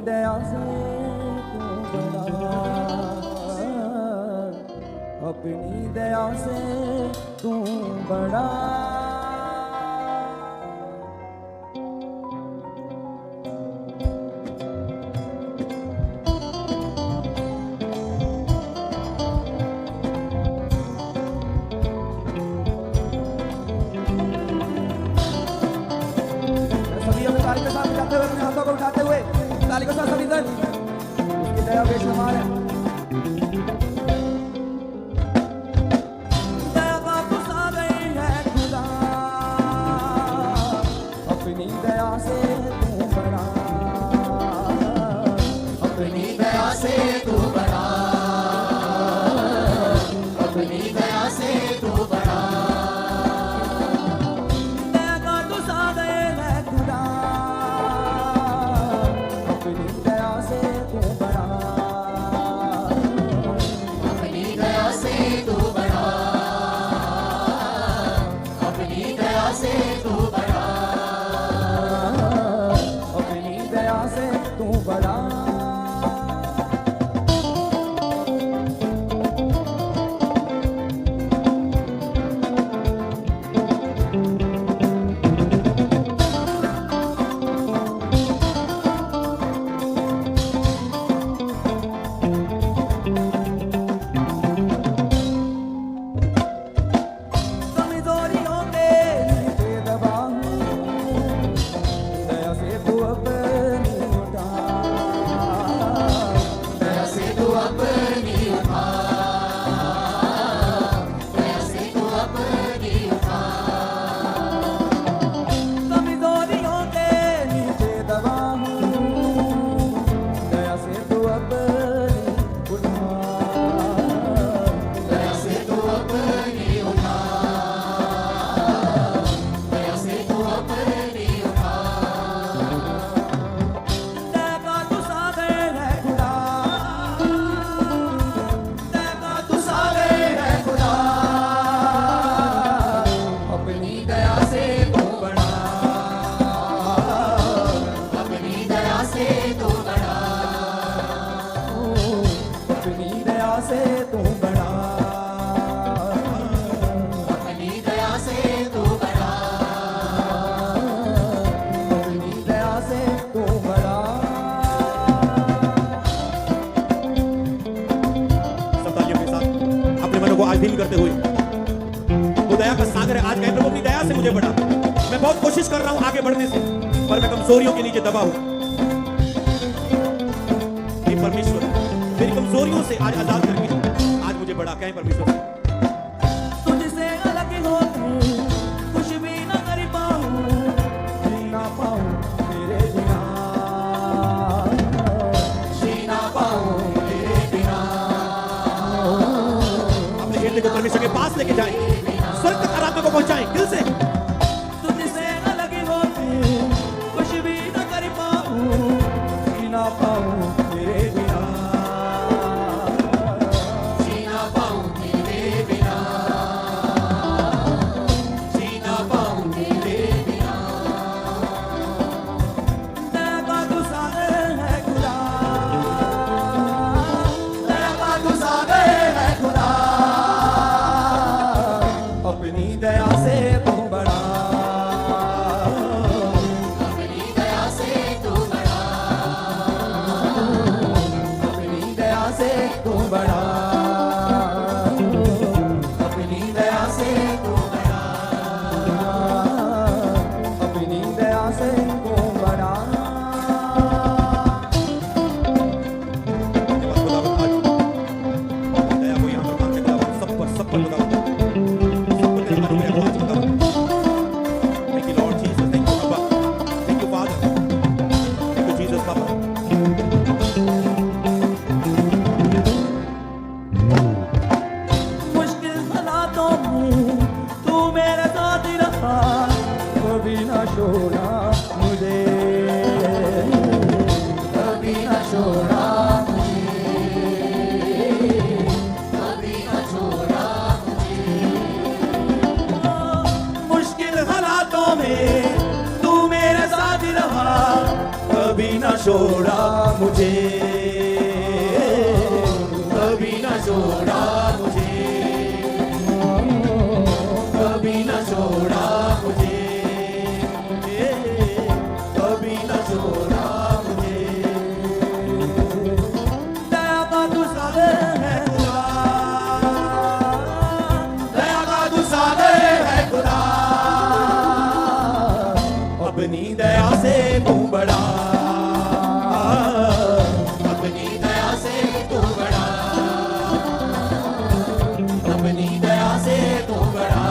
दया से तू बड़ा, अपनी दया से तू बड़ा। ताली के साथ जाते हुए अपने हाथों को उठाते हुए ताली के साथ सभी दर्द उसकी दया बेशुमार है। दया का गुस्सा गई है खुदा, अपनी दया से तू बड़ा, अपनी दया से तू बड़ा, अपनी दया से तू बड़ा। दया का गुस्सा गई है खुदा, अपनी दया से तू बड़ा, अपनी दया से तू बड़ा, अपनी दया से तू बड़ा, अपनी दया से तू बड़ा। कमजोरियों के नीचे दबा हूँ, दया से तू अपनी उठा, दया से तू अपनी उठा, दया से तू अपनी उठा। कमजोरियों के नीचे दबा हूँ, दया से तू अपनी उठा, दया से तू अपनी उठा, दया से तू अपनी उठा। दया का तू सागर है खुदा, दया का तू सागर है खुदा, अपनी दया से तू बड़ा, अपनी दया से तू बड़ा, अपनी दया से तू बड़ा, अपनी दया से तू बड़ा, अपनी दया से तू बड़ा। सब तालियों के साथ अपने मनों को आज भी करते हुए, वो दया का सागर है। आज कहे प्रभु अपनी दया से मुझे बढ़ा। मैं बहुत कोशिश कर रहा हूं आगे बढ़ने से, पर मैं कमजोरियों के नीचे दबा हूं। हे परमेश्वर, मेरी कमजोरियों से आज आजाद करके आज मुझे बढ़ा। कहें परमेश्वर से, तुझसे अलग होके कुछ भी न कर पाऊं, जी ना पाऊं तेरे बिना, जी ना पाऊं तेरे बिना। अपने हृदय को परमेश्वर के पास लेके जाएं, स्वर्ग तक आराधना को पहुंचाएं दिल से। तुझसे अलग होके कुछ भी न कर पाऊं, जी ना पाऊं तेरे बिना, जी ना पाऊं तेरे बिना, जी ना पाऊं तेरे बिना। दया का तू सागर है खुदा, दया का तू सागर है खुदा, अपनी दया से तू बड़ा, अपनी दया से तू बड़ा, अपनी दया से तू बड़ा, अपनी दया से तू बड़ा, अपनी दया से तू बड़ा। धन्यवाद खुदावंद, आज दया को यहाँ पर मांगते खुदावंद, सब पर खुदावंद, सब पर तेरा अनुग्रह हो आज खुदावंद। Thank you Lord Jesus, thank you Abba, thank you Father, thank you Jesus Papa. मुश्किल हालातों में तू मेरे साथ रहा, कभी ना छोड़ा मुझे, कभी न छोड़ा मुझे, कभी न छोड़ा मुझे। मुश्किल हालातों में तू मेरे साथ रहा, कभी ना छोड़ा छोड़ा मुझे, कभी न छोड़ा मुझे, कभी न छोड़ा मुझे। दया का तू सागर है खुदा, दया का तू सागर है खुदा, अपनी दया से तू बड़ा, अपनी दया से तू बड़ा, अपनी दया से तू बड़ा,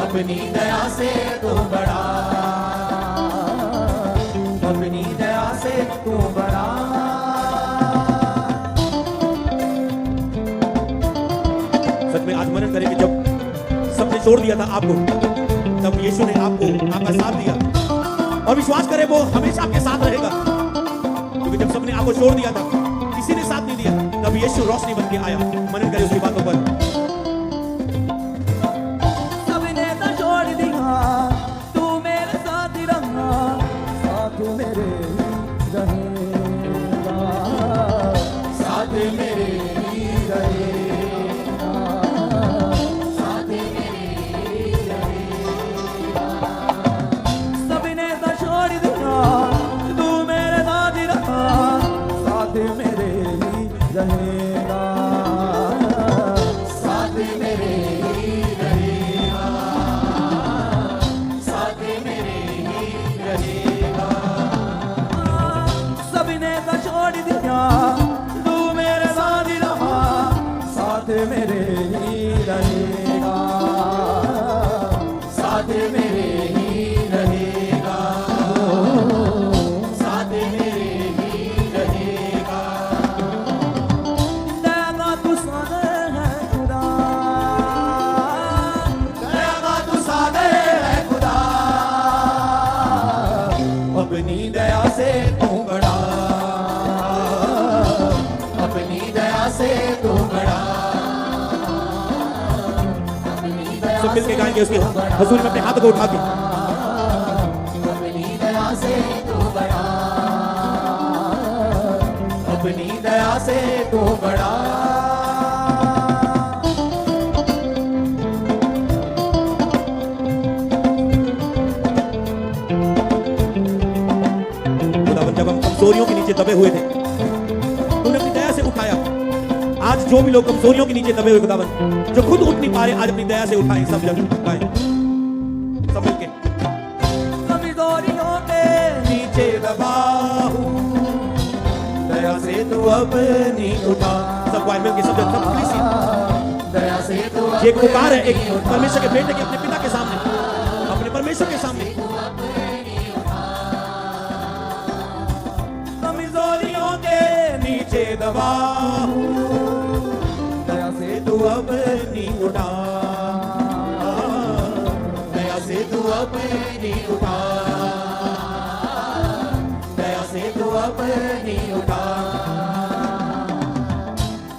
अपनी दया से तू बड़ा, अपनी दया से तू बड़ा। सच में आज मनन करें कि जब सबने छोड़ दिया था आपको, तब यीशु ने आपको आपका साथ दिया, और विश्वास करें वो हमेशा आपके साथ रहेगा, क्योंकि जब सबने आपको छोड़ दिया था, किसी ने साथ नहीं दिया, तब यीशु रोशनी बन के आया। मनन करें उसकी बातों पर। सबने तो छोड़ दिया, तू मेरे साथ ही रहा, साथ मेरे रहेगा, साथ मेरे ही रहेगा, साथ मेरे सबने तो छोड़ दिया, तू मेरे साथ ही रहा, साथ मेरे ही रहेगा, साथ मेरे ही रहेगा, साथ मेरे ही रहेगा, सबने तो छोड़ दिया, तू मेरे साथ ही रहा, साथ मेरे ही रहेगा, साथ मेरे ही रहेगा, साथ मेरे ही रहेगा। दया का तू सागर है खुदा, दया का तू सागर है खुदा, अपनी दया से तू बड़ा, अपनी दया से तू बड़ा, सब मिलके गाएंगे उसकी हजूरी में अपने हाथ को उठा के। अपनी दया से तू बड़ा, अपनी दया से तू बड़ा। खुदावन, जब हम कमजोरियों के नीचे दबे हुए थे, तूने अपनी दया से उठाया। आज जो भी लोग कमजोरियों के नीचे दबे हुए खुदावन, जो खुद उठ नहीं पा रहे, आज अपनी दया से उठाए। सब जन उठाए, सब मिलके। कमजोरियों के नीचे दबा हूँ, दया से तू अपनी उठा। सब वाइल मिलके सब जन, सब प्लीज। दया से तू ये एक पुकार है, एक परमेश्वर के बेटे के अपने पिता के सामने, अपने परमेश्वर के सामने। कमजोरियों के नीचे दबा हूँ, दया से तू अपनी उठा, दया से तू अपनी उठा, दया से तू अपनी उठा।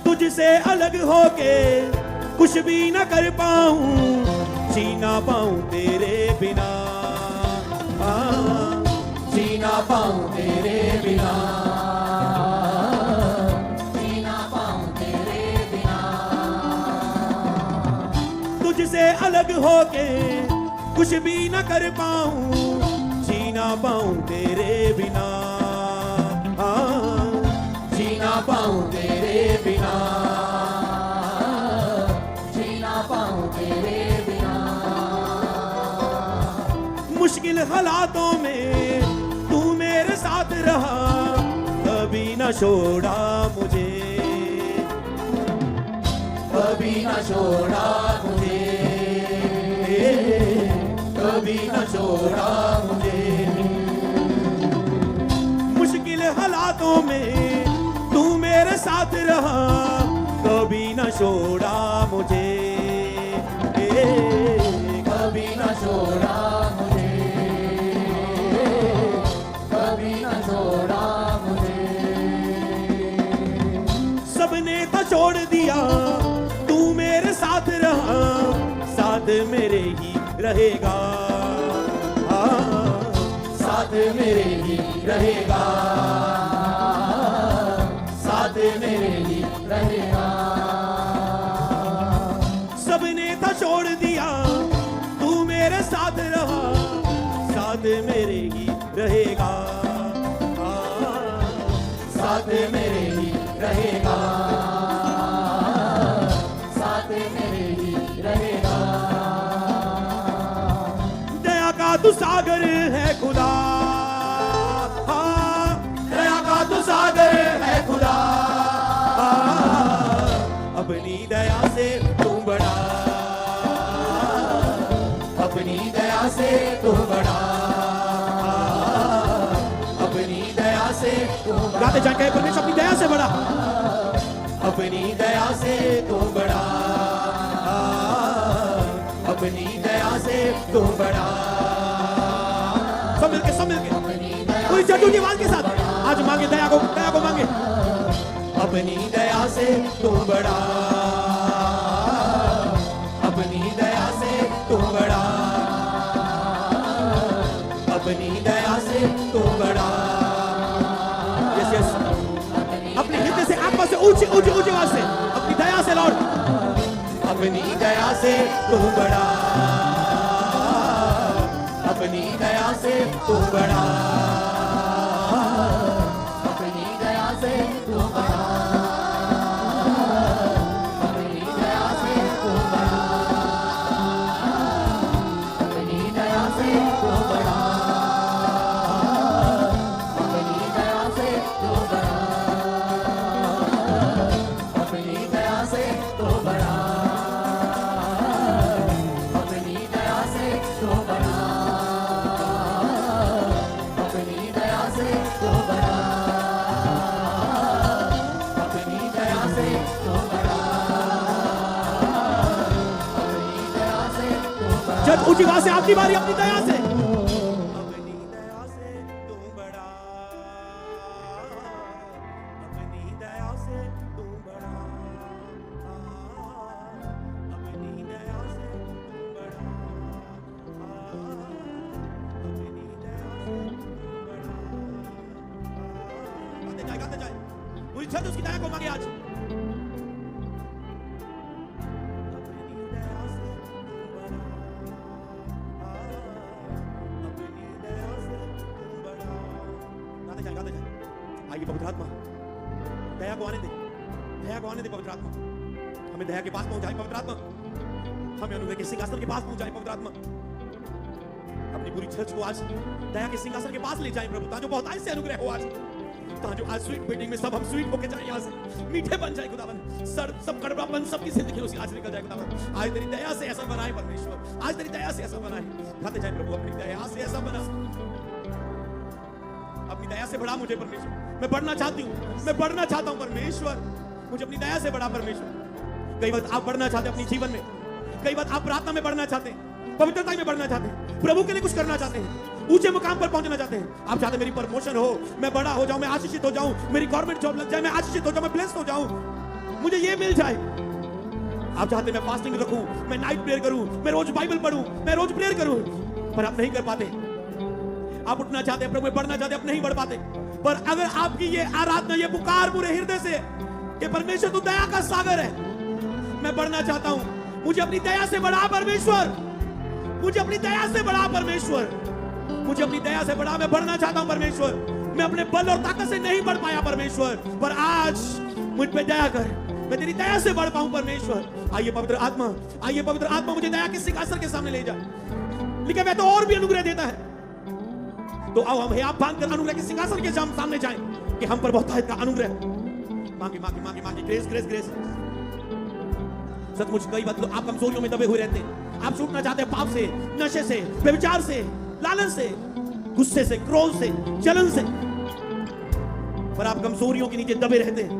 तुझसे अलग होके कुछ भी न कर पाऊं, जी ना पाऊं तेरे बिना, जी ना पाऊं तेरे बिना, जीना पाऊं तेरे बिना, तुझसे अलग होके कुछ भी न कर पाऊं, जी ना पाऊं तेरे बिना, जी ना पाऊं तेरे बिना, जीना पाऊं तेरे बिना। मुश्किल हालातों में तू मेरे साथ रहा, कभी न छोड़ा मुझे, कभी न छोड़ा मुझे, कभी न छोड़ा मुझे। मुश्किल हालातों में तू मेरे साथ रहा, कभी न छोड़ा मुझे, कभी न छोड़ा मुझे, कभी न छोड़ा मुझे, सबने तो छोड़ दिया, तू मेरे साथ रहा, साथ मेरे ही रहेगा, साथ मेरे ही रहेगा, साथ मेरे ही रहेगा। सबने था छोड़ दिया, तू मेरे साथ रहा, साथ मेरे ही रहेगा। साथ मेरे ही रहेगा, साथ मेरे ही रहेगा। दया का तू सागर है खुदा, हाँ, दया का तू सागर है खुदा। अपनी दया से तू बड़ा, अपनी दया से तू बड़ा, अपनी दया से तू बड़ा। गाते जाए कहे परमेश्वर अपनी दया से बड़ा, अपनी दया से तू बड़ा, अपनी दया से तू बड़ा। सब मिलके अपनी दया कोई जटू की आवाज के साथ आज मांगे दया को मांगे। अपनी दया से तू बड़ा, अपनी दया से तू बड़ा, अपनी दया से तू बड़ा। यस यस, अपने हृदय से आत्मा से ऊंची ऊंची ऊंची आवाज से अपनी दया से लॉर्ड, अपनी दया से तू बड़ा, अपनी दया से तू बड़ा, अपनी दया से तू बड़ा, अपनी दया से तू बड़ा, अपनी दया से तू बड़ा, अपनी दया से तू बड़ा, अपनी दया से तू बड़ा, अपनी दया से तू बड़ा, अपनी दया से तू बड़ा, अपनी दया से तू बड़ा, अपनी दया से तू बड़ा। जब ऊंची आवाज से आपकी बारी, अपनी दया से, अपनी दया से तू बड़ा, अपनी दया से तू बड़ा, अपनी दया से तू बड़ा, अपनी दया से तू बड़ा। गाते जाए पूरी छत उसकी दया को मांगे आज। अपनी दया से तू बड़ा, अपनी दया से तू बड़ा। गाते जाए। आइए पवित्र आत्मा दया को आने दे, दया को आने दे पवित्र आत्मा। हमें दया के पास पहुंचाए पवित्र आत्मा, हमें अनुग्रह के सिंहासन के पास पहुंचाए पवित्र आत्मा। अपनी पूरी चर्च को आज दया के सिंहासन के पास ले जाए प्रभु, ताकि बहुत आज से अनुग्रह हो आज, ताकि आज स्वीट मीटिंग में सब हम स्वीट होके जाए, यहाँ से मीठे बन जाए खुदावन। सब कड़वापन सबकी जिंदगी से आज निकल जाए खुदावन। आज तेरी दया से ऐसा बनाए परमेश्वर, आज तेरी दया से ऐसा बनाए। खाते जाए प्रभु, अपनी दया से ऐसा बना, अपनी दया से बढ़ा मुझे परमेश्वर। मैं बढ़ना चाहती हूँ, मैं बढ़ना चाहता हूँ परमेश्वर, मुझे अपनी दया से बढ़ा परमेश्वर। कई बार आप बढ़ना चाहते हैं अपनी जीवन में, कई बार आप प्रार्थना में बढ़ना चाहते हैं, पवित्रता में बढ़ना चाहते हैं, प्रभु के लिए कुछ करना चाहते हैं, ऊंचे मुकाम पर पहुंचना चाहते हैं। आप चाहते हैं मेरी प्रमोशन हो, मैं बड़ा हो जाऊं, मैं आशीषित हो जाऊं, मेरी गवर्नमेंट जॉब लग जाए, मैं आशीषित हो जाऊं, मैं ब्लेस्ड हो जाऊं, मुझे ये मिल जाए। आप चाहते हैं मैं फास्टिंग रखूं, मैं नाइट प्रेयर करूं, मैं रोज बाइबल पढूं, मैं रोज प्रेयर करूं, पर आप नहीं कर पाते। आप उठना चाहते हैं, प्रभु में बढ़ना चाहते हैं, आप नहीं बढ़ पाते। पर अगर आपकी ये आराधना, ये पुकार पूरे हृदय से कि परमेश्वर तू दया का सागर है, मैं बढ़ना चाहता हूं, मुझे अपनी दया से बढ़ा परमेश्वर, मुझे अपनी दया से बढ़ा परमेश्वर, मुझे अपनी दया से बढ़ा, मैं बढ़ना चाहता हूं परमेश्वर। मैं अपने बल और ताकत से नहीं बढ़ पाया परमेश्वर, पर आज मुझ पे दया कर, मैं तेरी दया से बढ़ पाऊं परमेश्वर। आइए पवित्र आत्मा, आइए पवित्र आत्मा, मुझे दया के सिंहासन के सामने ले जा। लेकिन मैं तो और भी अनुग्रह देता है, तो आओ हम आप बांध कर अनुग्रह के सिंहासन के सामने जाएं कि हम पर बहुत का अनुग्रह मांगे मांगे मांगे मांगे। Grace grace grace. सचमुच कई बार तो आप कमजोरियों में दबे हुए रहते हैं, आप छूटना चाहते हैं पाप से, नशे से, व्यभिचार से, लालच से, गुस्से से, क्रोध से, जलन से, पर आप कमजोरियों के नीचे दबे रहते हैं।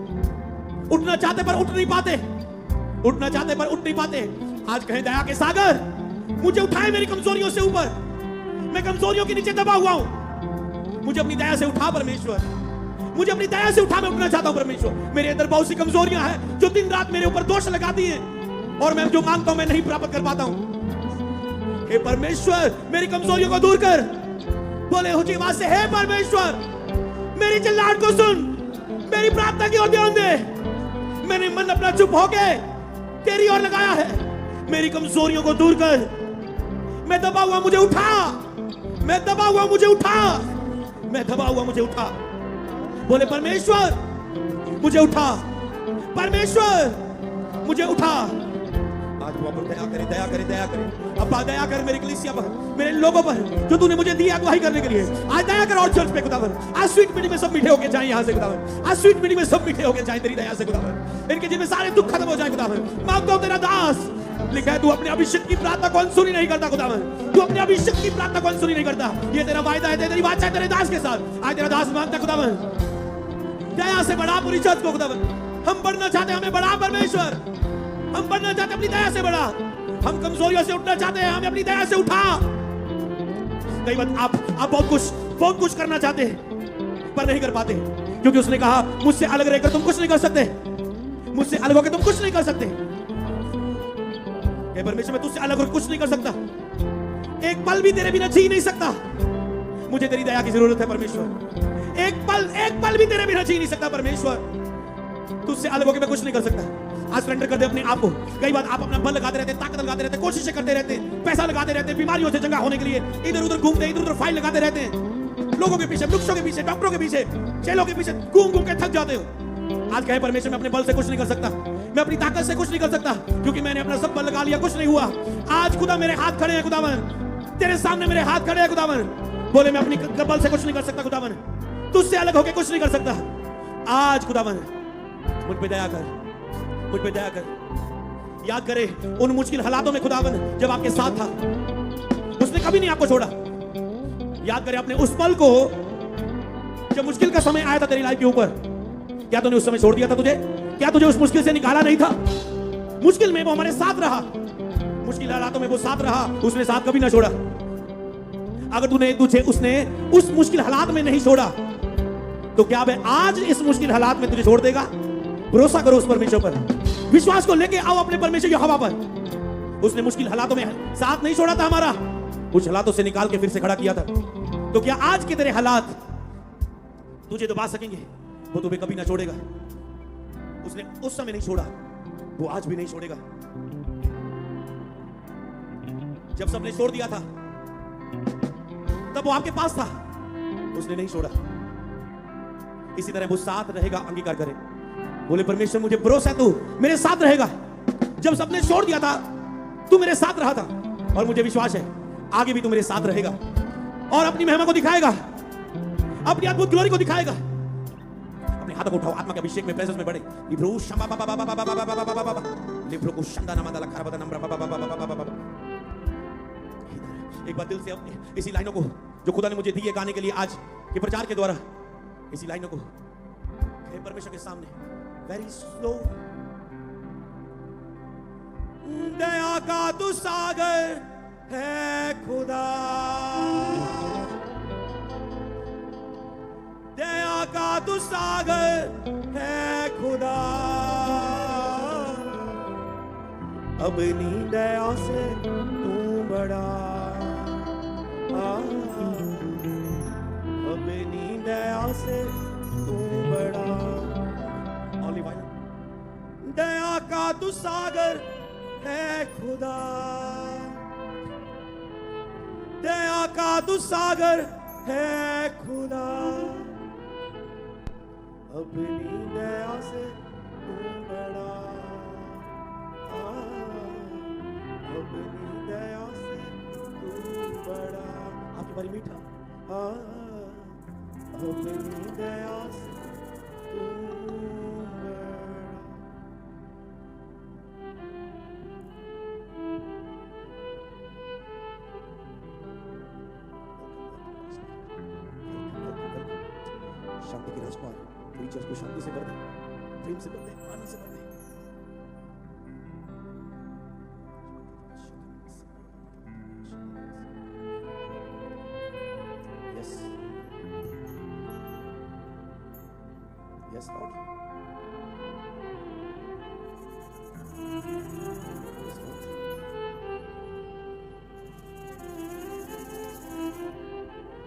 उठना चाहते पर उठ नहीं पाते, उठना चाहते पर उठ नहीं पाते। आज कहें दया के सागर, मुझे उठाए मेरी कमजोरियों से ऊपर, मैं कमजोरियों के नीचे दबा हुआ हूं, मुझे अपनी दया से उठा परमेश्वर, मुझे अपनी दया से उठा, मैं उठना चाहता हूं परमेश्वर। मेरे अंदर बहुत सी कमजोरियां हैं जो दिन रात मेरे ऊपर दोष लगाती हैं, और मैं जो मांगता हूं मैं नहीं प्राप्त कर पाता हूं। हे परमेश्वर, मेरी कमजोरियों को दूर कर। बोले ऊंची आवाज से, हे परमेश्वर, मेरी चिल्लाहट को सुन, मेरी प्रार्थना की ओर ध्यान दे। मैंने मन अपना चुप होके तेरी ओर लगाया है। मेरी कमजोरियों को दूर कर। मैं दबा हुआ, मुझे उठा। मैं दबा हुआ, मुझे उठा। मैं दबा हुआ, मुझे उठा। बोले परमेश्वर मुझे उठा, परमेश्वर मुझे उठा। आज वो पर दया करे, दया करे, दया करे। अब्बा दया कर मेरी कलीसिया पर, मेरे लोगों पर जो तूने मुझे दी अगुवाई करने के लिए। आज दया कर और चर्च पे खुदावन। आज स्वीट मीटिंग में सब मीठे होके जाएं यहाँ से खुदावन। आज स्वीट मीटिंग में सब मीठे होके जाएं तेरी दया से खुदावन। इनके जिनमें सारे दुख खत्म हो जाए खुदावन। मांगता हूं तेरा दास, लिखा है तू अपने अभिषेक की प्रार्थना को अनसुनी नहीं करता खुदावन। तू अपने अभिषेक की प्रार्थना को अनसुनी नहीं करता। ये तेरा वायदा है, तेरी वाचा है तेरे दास के साथ। आज तेरा दास मांगता खुदावन, दया से बढ़ा पूरी चर्च को खुदावन। हम बढ़ना चाहते हैं, हमें बढ़ा परमेश्वर। हम बढ़ना चाहते हैं, अपनी दया से बढ़ा। हम कमजोरियों से उठना चाहते हैं, हमें अपनी दया से उठा। कई बार आप बहुत कुछ करना चाहते हैं पर नहीं कर पाते, क्योंकि उसने कहा मुझसे अलग रहकर तुम कुछ नहीं कर सकते। मुझसे अलग होकर तुम कुछ नहीं कर सकते। परमेश्वर मैं तुझसे अलग होकर कुछ नहीं कर सकता। एक पल भी तेरे बिना जी नहीं सकता। मुझे तेरी दया की जरूरत है परमेश्वर। एक पल भी तेरे बिना जी नहीं सकता परमेश्वर। तुझसे अलग होकर मैं कुछ नहीं कर सकता। आज सरेंडर कर दे अपने आप को। कई बार आप अपना बल लगाते रहते हैं, ताकत लगाते रहते हैं, कोशिशें करते रहते हैं, पैसा लगाते रहते हैं, बीमारियों से जंगा होने के लिए इधर उधर घूमते हैं, इधर उधर फाइल लगाते रहते हैं, लोगों के पीछे, वृक्षों के पीछे, डॉक्टरों के पीछे, चेलों के पीछे घूम घूम के थक जाते हो। आज कहे परमेश्वर मैं अपने बल से कुछ नहीं कर सकता, मैं अपनी ताकत से कुछ नहीं कर सकता, क्योंकि मैंने अपना सब बल लगा लिया, कुछ नहीं हुआ। आज खुदा मेरे हाथ खड़े हैं खुदावन, तेरे सामने मेरे हाथ खड़े हैं खुदावन। बोले मैं अपनी बल से कुछ नहीं कर सकता खुदावन, तुझसे अलग होकर कुछ नहीं कर सकता। आज खुदावन मुझ पे दया कर, मुझ पे दया कर। याद करे उन मुश्किल हालातों में खुदावन जब आपके साथ था, उसने कभी नहीं आपको छोड़ा। याद करे अपने उस पल को जब मुश्किल का समय आया था तेरी लाइफ के ऊपर, क्या तूने उस समय छोड़ दिया था तुझे? क्या तुझे उस मुश्किल से निकाला नहीं था? मुश्किल में वो हमारे साथ रहा, मुश्किल हालातों में वो साथ रहा, उसने साथ कभी ना छोड़ा। अगर तुझे उसने उस मुश्किल हालात में नहीं छोड़ा तो क्या वह आज इस मुश्किल हालात में तुझे छोड़ देगा? भरोसा करो उस परमेश्वर पर, विश्वास को लेके आओ अपने परमेश्वर की हवा पर। उसने मुश्किल हालातों में साथ नहीं छोड़ा था हमारा, कुछ हालातों से निकाल के फिर से खड़ा किया था। तो क्या आज के तेरे हालात तुझे दबा सकेंगे? वो तुम्हें कभी ना छोड़ेगा। उसने उस समय नहीं छोड़ा, वो आज भी नहीं छोड़ेगा। जब सबने छोड़ दिया था तब वो आपके पास था, उसने नहीं छोड़ा। इसी तरह वो साथ रहेगा। अंगीकार करें, बोले परमेश्वर मुझे भरोसा है तू मेरे साथ रहेगा। जब सबने छोड़ दिया था तू मेरे साथ रहा था, और मुझे विश्वास है आगे भी तू मेरे साथ रहेगा और अपनी महिमा को दिखाएगा, अपनी अद्भुत ग्लोरी को दिखाएगा। अपने हाथों को उठाओ, आत्मा के अभिषेक में, प्रेजेंस में बढ़े। लिब्रो शमा बाबा बाबा बाबा बाबा बाबा बाबा लिब्रो को शंदा नमादा लखा बता नम्र बाबा बाबा बाबा बाबा। एक बार दिल से अपने इसी लाइनों को जो खुदा ने मुझे दी है गाने के लिए आज के प्रचार के द्वारा, इसी लाइनों को परमेश्वर के सामने वेरी स्लो। दया का तू सागर है खुदा, दया का तू सागर है खुदा, अपनी दया से तू बड़ा, अपनी दया से तू बड़ा। Only one. दया का तू सागर है खुदा, दया का तू सागर है खुदा, अपनी दया से तू बड़ा, अपनी दया से तू बड़ा। आपकी बारी मीठा। अपनी दया से तू बड़ा। शांति की राजकुमार पूरी चर्च को शांति से भर दे, प्रेम से भर दे, आनंद से भर दे। Yes. Yes, Lord. Yes, Lord.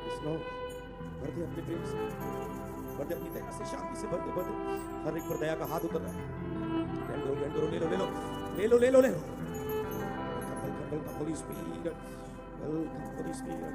Yes, Lord. भर दे अपने प्रेम से, भर दे अपनी दया से, शांति से भर दे। हर एक पर दया का हाथ उतर रहा है। ग्रहण करो, ग्रहण करो, ले लो, ले लो, ले लो, ले लो, ले लो। Welcome Holy Spirit, welcome Holy spirit.